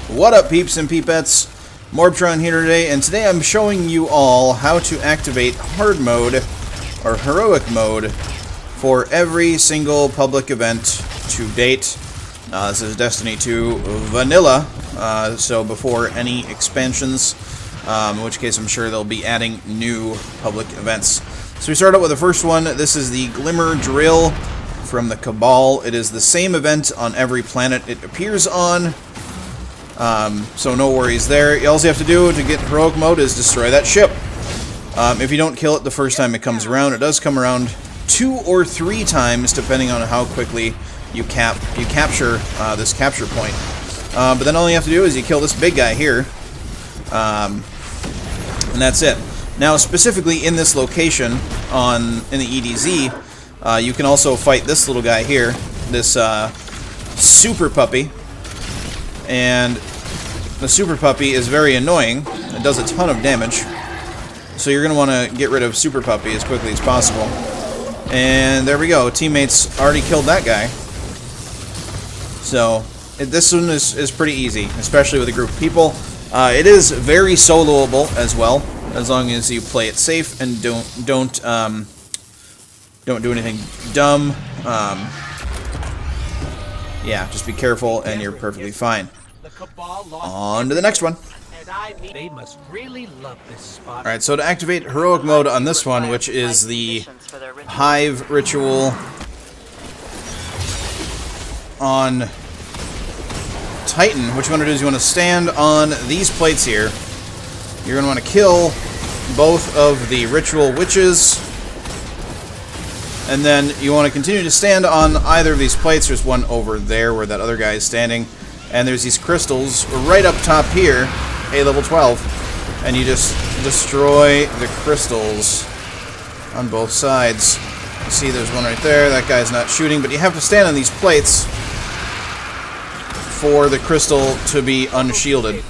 What up, peeps and peepettes? MorbTron here today, and today I'm showing you all how to activate hard mode, or heroic mode, for every single public event to date. This is Destiny 2 Vanilla, so before any expansions, in which case I'm sure they'll be adding new public events. So we start out with the first one. This is the Glimmer Drill from the Cabal. It is the same event on every planet it appears on. So no worries there. All you have to do to get heroic mode is destroy that ship. If you don't kill it the first time it comes around, it does come around 2 or 3 times, depending on how quickly you capture this capture point. But then all you have to do is you kill this big guy here, and that's it. Now, specifically in this location in the EDZ, you can also fight this little guy here, this super puppy. And the super puppy is very annoying. It does a ton of damage. So you're going to want to get rid of super puppy as quickly as possible. And there we go. Teammates already killed that guy. So this one is pretty easy, especially with a group of people. It is very soloable as well, as long as you play it safe and don't do anything dumb. Yeah, just be careful and you're perfectly fine. On to the next one. They must really love this spot. Alright, so to activate heroic mode on this one, which is the Hive Ritual on Titan, what you want to do is you want to stand on these plates here. You're going to want to kill both of the ritual witches. And then you want to continue to stand on either of these plates. There's one over there where that other guy is standing. And there's these crystals right up top here, A level 12. And you just destroy the crystals on both sides. You see there's one right there. That guy's not shooting, but you have to stand on these plates for the crystal to be unshielded.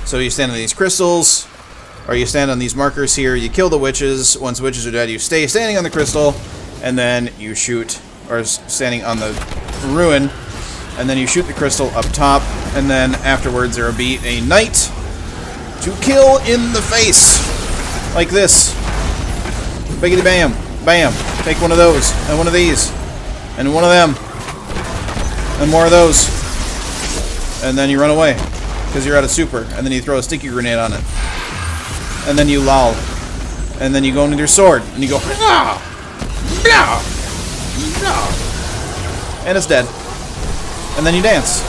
So you stand on these crystals, or you stand on these markers here. You kill the witches. Once the witches are dead, you stay standing on the crystal. And then you shoot, or standing on the ruin, and then you shoot the crystal up top, and then afterwards there will be a knight to kill in the face, like this. Biggity bam, bam. Take one of those, and one of these, and one of them, and more of those, and then you run away, because you're out of super, and then you throw a sticky grenade on it, and then you lol, and then you go into your sword, and you go, ah! No! No! And it's dead. And then you dance.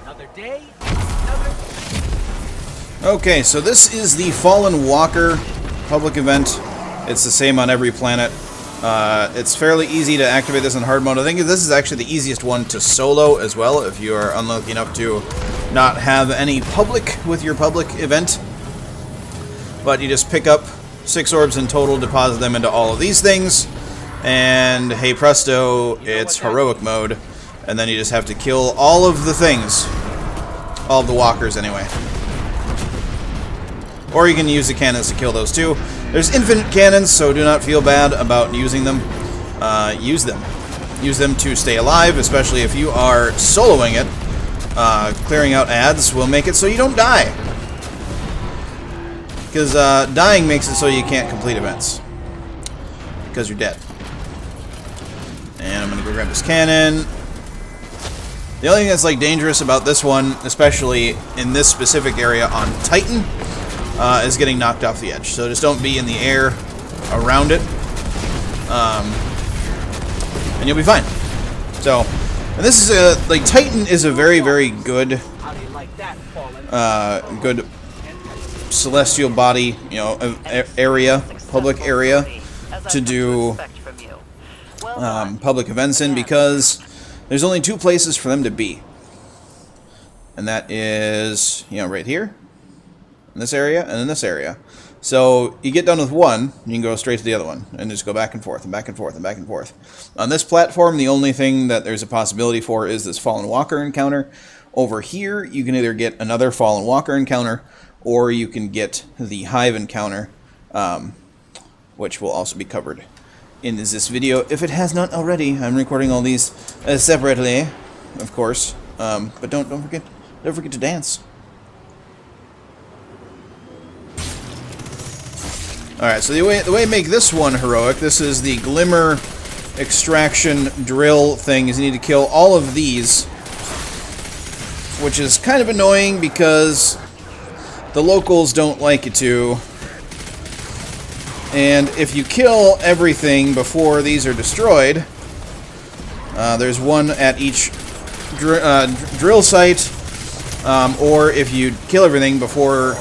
Another day, another... Okay, so this is the Fallen Walker public event. It's the same on every planet. It's fairly easy to activate this in hard mode. I think this is actually the easiest one to solo as well, if you are unlucky enough to not have any public with your public event. But you just pick up 6 orbs in total, deposit them into all of these things, and hey presto, it's heroic mode, and then you just have to kill all of the things. All of the walkers, anyway. Or you can use the cannons to kill those too. There's infinite cannons, so do not feel bad about using them. Use them. Use them to stay alive, especially if you are soloing it. Clearing out ads will make it so you don't die. Because dying makes it so you can't complete events. Because you're dead. And I'm going to go grab this cannon. The only thing that's like dangerous about this one, especially in this specific area on Titan, is getting knocked off the edge. So just don't be in the air around it. And you'll be fine. So, and this is like Titan is a very, very good, good celestial body, you know, area, public area to do public events in, because there's only 2 places for them to be, and that is, you know, right here in this area and in this area. So you get done with one, you can go straight to the other one and just go back and forth and back and forth and back and forth. On this platform, the only thing that there's a possibility for is this Fallen Walker encounter. Over here, you can either get another Fallen Walker encounter, or you can get the Hive encounter. which will also be covered in this video if it has not already. I'm recording all these separately, of course, but don't forget to dance. Alright, so the way to make this one heroic, this is the Glimmer extraction drill thing, is you need to kill all of these, which is kind of annoying because the locals don't like it to. And if you kill everything before these are destroyed, there's one at each drill site, or if you kill everything before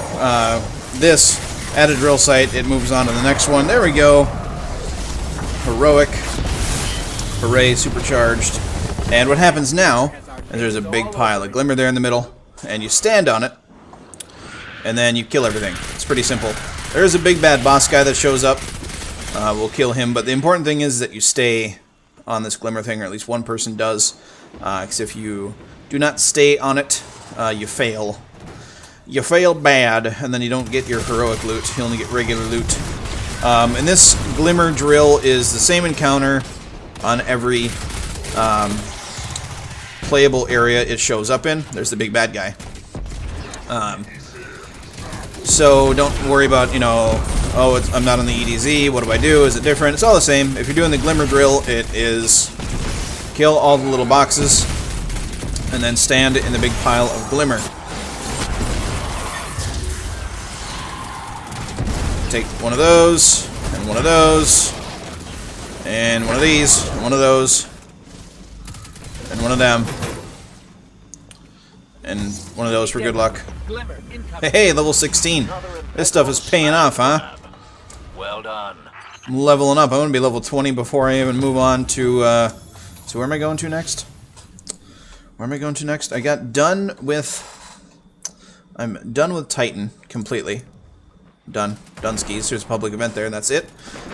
this at a drill site, it moves on to the next one. There we go. Heroic. Hooray, supercharged. And what happens now is there's a big pile of glimmer there in the middle, and you stand on it, and then you kill everything. It's pretty simple. There's a big bad boss guy that shows up. We'll kill him, but the important thing is that you stay on this glimmer thing, or at least one person does. Because if you do not stay on it, you fail. You fail bad, and then you don't get your heroic loot. You only get regular loot. And this Glimmer Drill is the same encounter on every playable area it shows up in. There's the big bad guy. So don't worry about, you know, oh, I'm not on the EDZ, what do I do? Is it different? It's all the same. If you're doing the Glimmer Drill, it is kill all the little boxes and then stand in the big pile of glimmer. Take one of those, and one of those, and one of these, and one of those, and one of them, and one of those for good luck. Hey, level 16. This stuff is paying off, huh? Well done. I'm leveling up. I'm going to be level 20 before I even move on to, so where am I going to next? Where am I going to next? I got done with, I'm done with Titan completely. Done skis. There's a public event there, and that's it.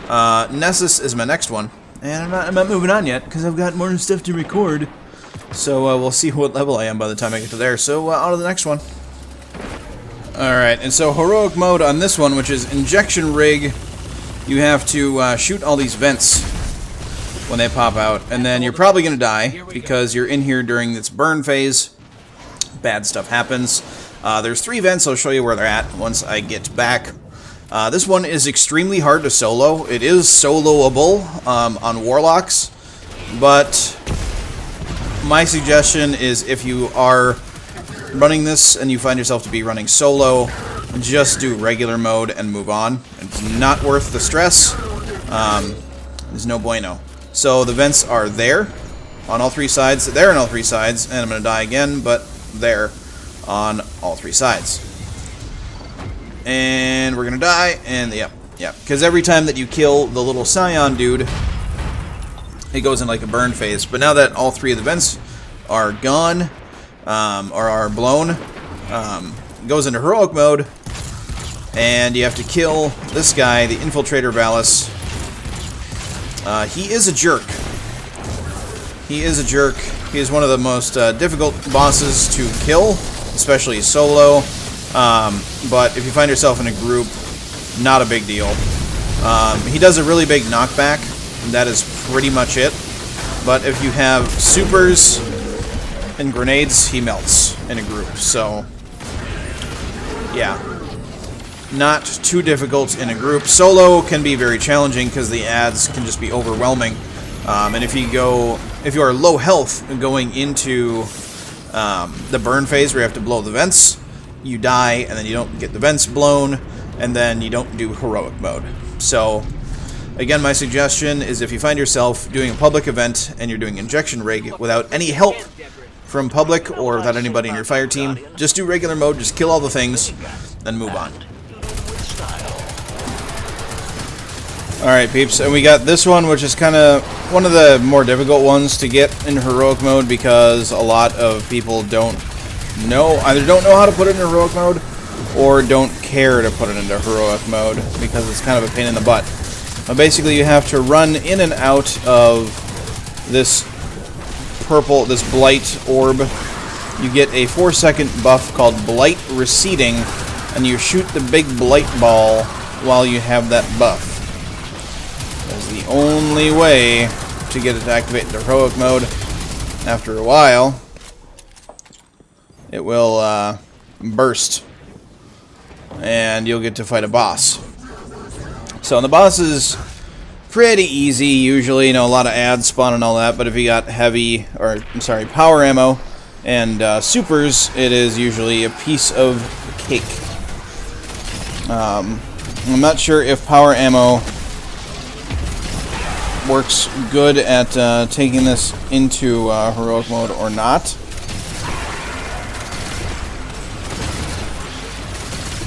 Nessus is my next one, and I'm not moving on yet because I've got more stuff to record. So we'll see what level I am by the time I get to there. So on to the next one. All right, and so heroic mode on this one, which is injection rig, you have to shoot all these vents when they pop out, and then you're probably gonna die because you're in here during this burn phase. Bad stuff happens. There's 3 vents. I'll show you where they're at once I get back. This one is extremely hard to solo. It is soloable on Warlocks, but my suggestion is if you are running this and you find yourself to be running solo, just do regular mode and move on. It's not worth the stress. There's no bueno. So the vents are there on all 3 sides. They're on all 3 sides, and I'm going to die again, but there on all 3 sides. And we're gonna die, and yep, because every time that you kill the little Scion dude, it goes in like a burn phase. But now that all 3 of the vents are gone, or are blown, it goes into heroic mode, and you have to kill this guy, the Infiltrator Valis. He is a jerk. He is a jerk. He is one of the most difficult bosses to kill, especially solo. But if you find yourself in a group, not a big deal. He does a really big knockback, and that is pretty much it. But if you have supers and grenades, he melts in a group. So, yeah. Not too difficult in a group. Solo can be very challenging because the ads can just be overwhelming. And if you are low health going into the burn phase where you have to blow the vents, you die, and then you don't get the vents blown, and then you don't do heroic mode. So, again, my suggestion is if you find yourself doing a public event and you're doing injection rig without any help from public or without anybody in your fire team, just do regular mode, just kill all the things, then move on. Alright, peeps, and we got this one, which is kind of one of the more difficult ones to get in heroic mode because a lot of people either don't know how to put it in heroic mode or don't care to put it into heroic mode because it's kind of a pain in the butt. But basically you have to run in and out of this Blight orb. You get a 4-second buff called Blight receding, and you shoot the big Blight ball while you have that buff. is the only way to get it to activate the heroic mode. After a while, it will burst, and you'll get to fight a boss. So the boss is pretty easy usually, you know, a lot of ads spawn and all that, but if you got power ammo and supers, it is usually a piece of cake. I'm not sure if power ammo works good at taking this into heroic mode or not.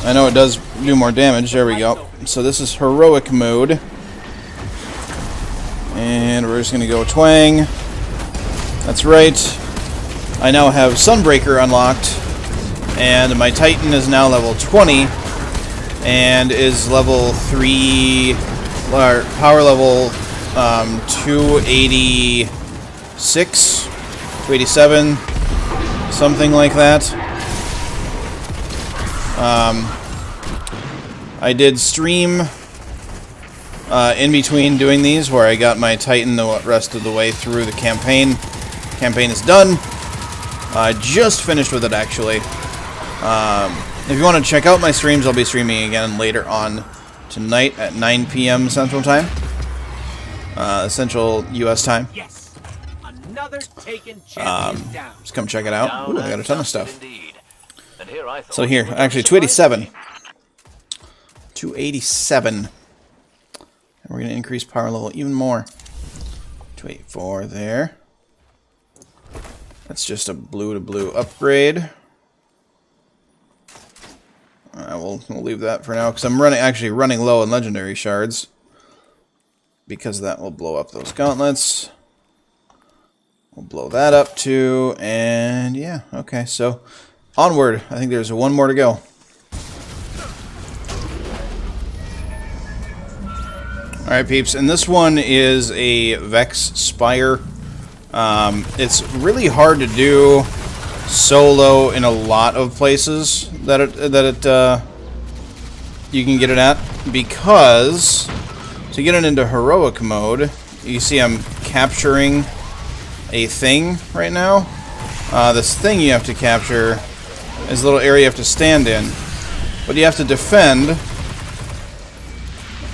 I know it does do more damage. There we go. So this is heroic mode. And we're just going to go twang. That's right. I now have Sunbreaker unlocked. And my Titan is now level 20. And is level 3... or power level 286? 287? Something like that. I did stream in between doing these where I got my Titan the rest of the way through the campaign. Campaign is done. I just finished with it, actually. If you want to check out my streams, I'll be streaming again later on tonight at 9 p.m. Central Time. Central U.S. time. Yes. Another taken champion down. Just come check it out. Ooh, I got a ton of stuff. Here So here, actually 287. 287. And we're going to increase power level even more. 284 there. That's just a blue to blue upgrade. We'll leave that for now because I'm actually running low on legendary shards. Because that will blow up those gauntlets. We'll blow that up too. And yeah, okay, so onward. I think there's one more to go. Alright, peeps, and this one is a Vex Spire. It's really hard to do solo in a lot of places that you can get it at, because to get it into heroic mode, you see I'm capturing a thing right now. This thing you have to capture is a little area you have to stand in, but you have to defend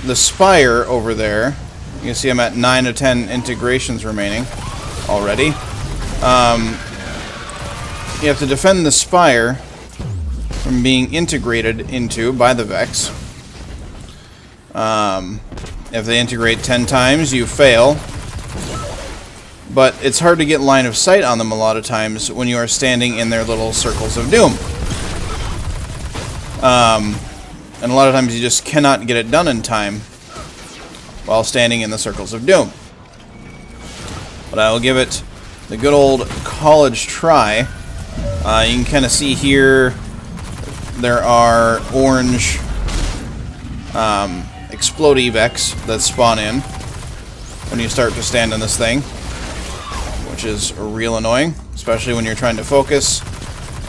the Spire over there. You can see I'm at 9 of 10 integrations remaining already. You have to defend the Spire from being integrated into by the Vex. If they integrate 10 times, you fail. But it's hard to get line of sight on them a lot of times when you are standing in their little circles of doom. And a lot of times you just cannot get it done in time while standing in the circles of doom. But I will give it the good old college try. You can kind of see here there are orange explodey Vex that spawn in when you start to stand in this thing, which is real annoying, especially when you're trying to focus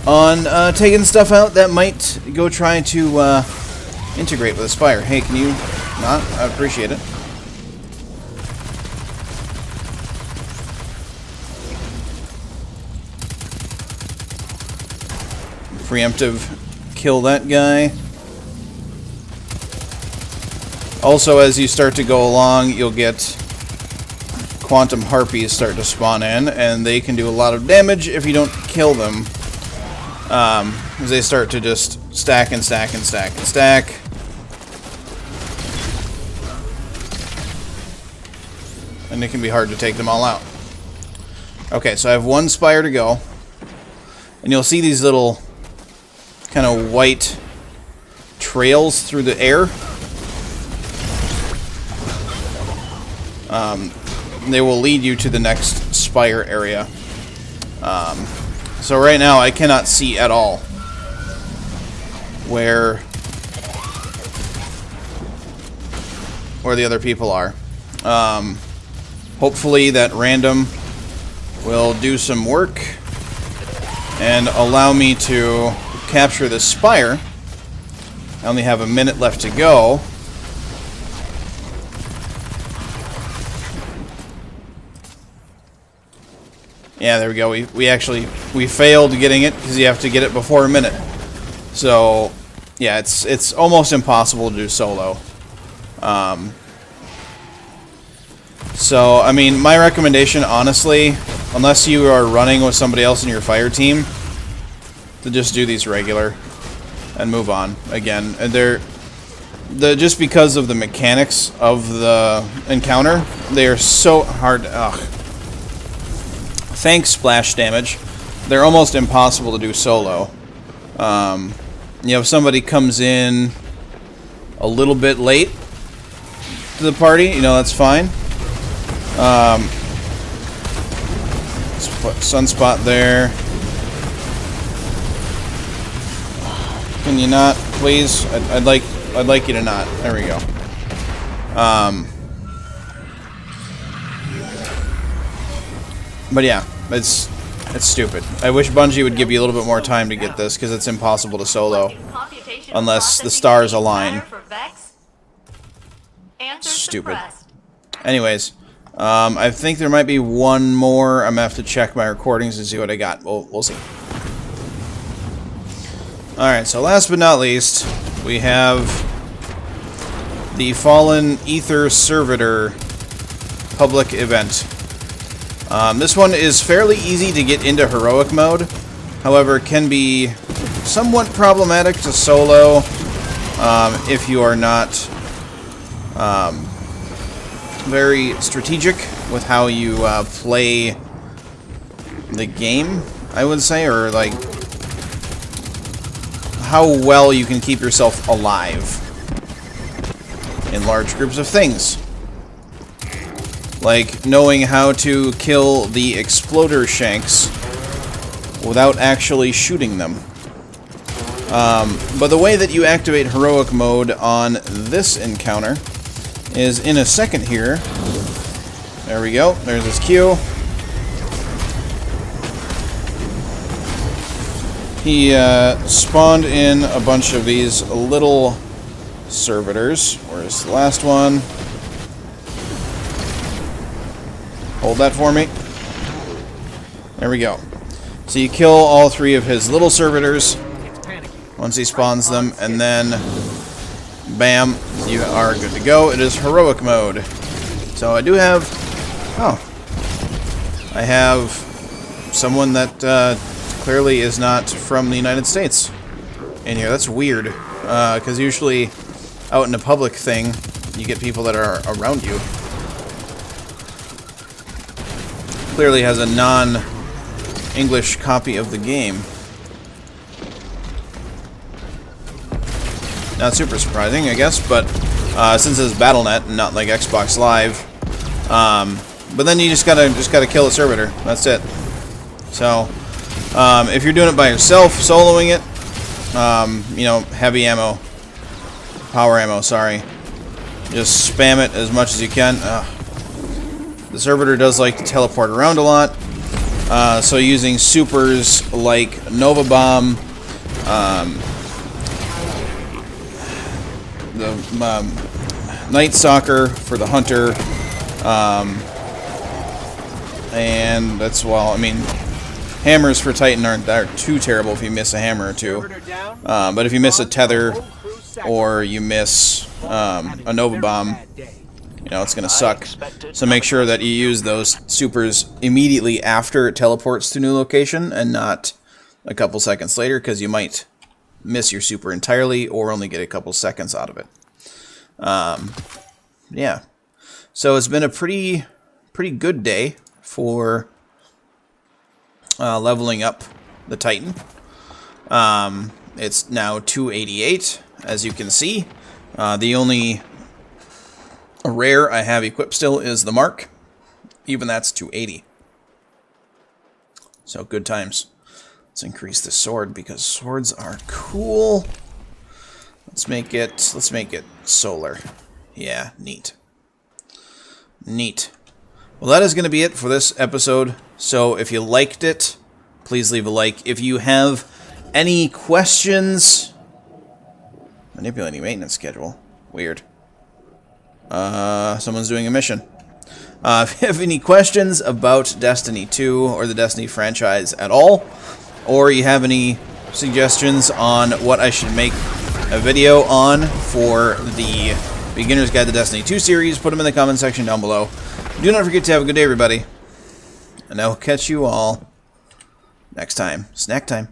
on taking stuff out that might go try to integrate with a Spire. Hey, can you not? I appreciate it. Preemptive kill that guy. Also, as you start to go along, you'll get quantum harpies start to spawn in, and they can do a lot of damage if you don't kill them. As they start to just stack and stack and stack and stack. And it can be hard to take them all out. Okay, so I have one Spire to go. And you'll see these little kind of white trails through the air. They will lead you to the next Spire area. So right now I cannot see at all where the other people are. Hopefully that random will do some work and allow me to capture this Spire. I only have a minute left to go. Yeah, there we go. We failed getting it because you have to get it before a minute. So, yeah, it's almost impossible to do solo. So, I mean, my recommendation, honestly, unless you are running with somebody else in your fire team, to just do these regular and move on again. And just because of the mechanics of the encounter, they are so hard. Ugh. Thanks, splash damage. They're almost impossible to do solo. You know, if somebody comes in a little bit late to the party, you know, that's fine. Let's put Sunspot there. Can you not, please? I'd like you to not. There we go. But yeah, it's stupid. I wish Bungie would give you a little bit more time to get this, because it's impossible to solo unless the stars align. Stupid. Anyways, I think there might be one more. I'm gonna have to check my recordings and see what I got. We'll see. Alright, so last but not least, we have the Fallen Ether Servitor public event. This one is fairly easy to get into heroic mode, however, can be somewhat problematic to solo if you are not very strategic with how you play the game, I would say, or like how well you can keep yourself alive in large groups of things. Like knowing how to kill the exploder shanks without actually shooting them. But the way that you activate heroic mode on this encounter is in a second here. There we go. There's his Q. He spawned in a bunch of these little servitors. Where's the last one? Hold that for me. There we go. So you kill all three of his little servitors once he spawns them, and then bam, you are good to go. It is heroic mode. So I do have... Oh. I have someone that clearly is not from the United States in here. That's weird, because usually out in a public thing, you get people that are around you. Clearly has a non-English copy of the game. Not super surprising, I guess, but since it's Battle.net and not like Xbox Live, but then you just gotta kill a servitor. That's it. So if you're doing it by yourself, soloing it, you know, heavy ammo, power ammo. Sorry, just spam it as much as you can. The servitor does like to teleport around a lot, so using supers like Nova Bomb, the Night Stalker for the Hunter, and that's, well, I mean, hammers for Titan aren't too terrible if you miss a hammer or two, but if you miss a tether or you miss a Nova Bomb, you know, it's going to suck. So make sure that you use those supers immediately after it teleports to a new location and not a couple seconds later, because you might miss your super entirely or only get a couple seconds out of it. Yeah. So it's been a pretty good day for leveling up the Titan. It's now 288, as you can see. The only rare I have equipped still is the Mark. Even that's 280. So good times. Let's increase the sword because swords are cool. Let's make it solar. Yeah, neat. Neat. Well, that is going to be it for this episode. So if you liked it, please leave a like. If you have any questions, manipulating maintenance schedule. Weird. Someone's doing a mission. If you have any questions about Destiny 2 or the Destiny franchise at all, or you have any suggestions on what I should make a video on for the Beginner's Guide to Destiny 2 series, put them in the comment section down below. Do not forget to have a good day, everybody. And I will catch you all next time. Snack time.